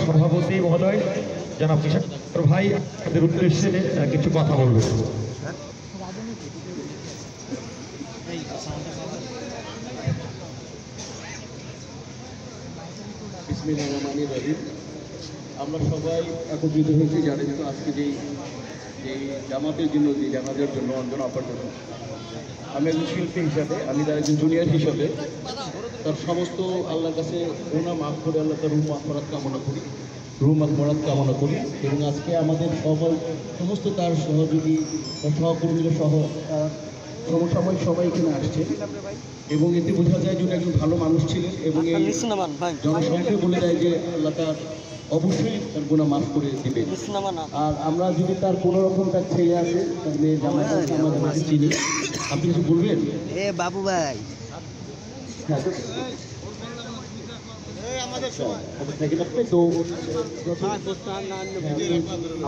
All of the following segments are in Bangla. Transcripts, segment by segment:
সভাপতি মহোদয় জনাব কিশোর ভাই আমাদের উদ্দেশ্যে কিছু কথা বলবেন। বিসমিল্লাহির রহমানির রহিম। আমরা সবাই একত্রিত হয়েছি জানেন তো আজকে যেই জামাতের জন্য যে জানাজার জন্য অঞ্জন আপার জন্য আমি একজন শিল্পী হিসাবে, আমি তার একজন জুনিয়র হিসাবে তার সমস্ত আল্লাহর কাছে গুনাহ মাফ করে আল্লাহ তার রূহ মাগফিরাত কামনা করি, রূহ মাগফিরাত কামনা করি। এবং আজকে আমাদের সমস্ত তার সহযোগী বা সহকর্মীরা সহ সমসাময়িক সবাই এখানে আসছে এবং এতে বোঝা যায় যে একজন ভালো মানুষ ছিলেন এবং এই জনসংখ্যা বলে যায় যে আল্লাহ তার অবশ্যই তার গুনাহ মাফ করে দিবে। আর আমরা যদি তার কোনো রকম তার ছেলে আছে তার মেয়ে জামাই আছে আমাদের চিনি, আপনি কিছু বলবেন? বাবু ভাই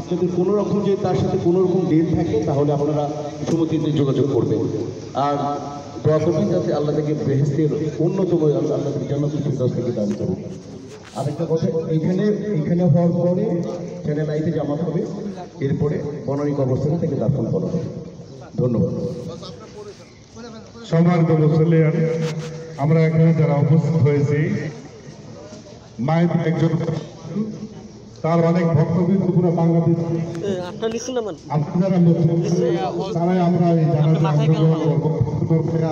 আপনাদের কোনো রকম যে তার সাথে কোনো রকম ডেট থাকে তাহলে আপনারা সমিতিতে যোগাযোগ করবেন আর দোয়া করবেন যাতে আল্লাহ থেকে বেহেশতের অন্যতম আল্লাহ জান্নাতুল ফিরদাউস থেকে দান করুন। আরেকটা কথা, এখানে হওয়ার পরে চ্যানেল আইতে জামাত হবে, এরপরে বনানী কবরস্থানে থেকে দাফন করা হবে। ধন্যবাদ। সম্মানিত মুসল্লিয়ান, আমরা এখানে যারা উপস্থিত হয়েছি, মায়ের একজন তার অনেক ভক্তবৃন্দ পুরো বাংলাদেশ তারাই আমরা এই জানাজা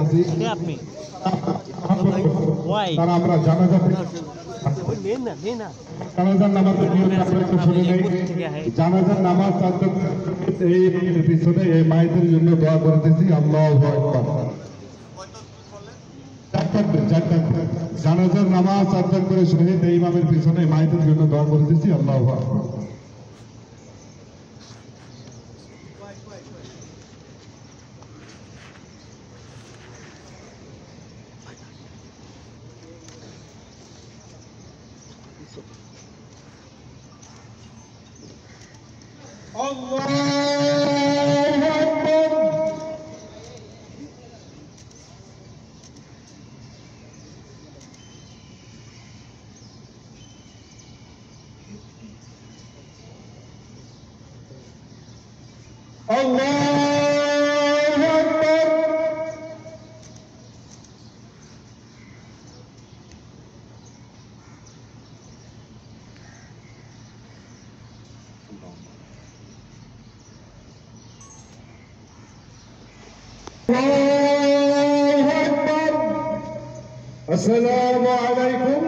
আছি, তারা আমরা জানাজার নামাজের নিয়ম একটু শুনে নেই। জানাজার নামাজ এই পিছনে এই মায়েদের জন্য দোয়া করতেছি। আল্লাহু আকবার। জানাজার নামাজ আদায় করে শহীদ ইমামের পিছনে মায়েদের জন্য দোয়া করতেছি। আল্লাহু আকবার। আল্লাহু আকবার। আসসালামু আলাইকুম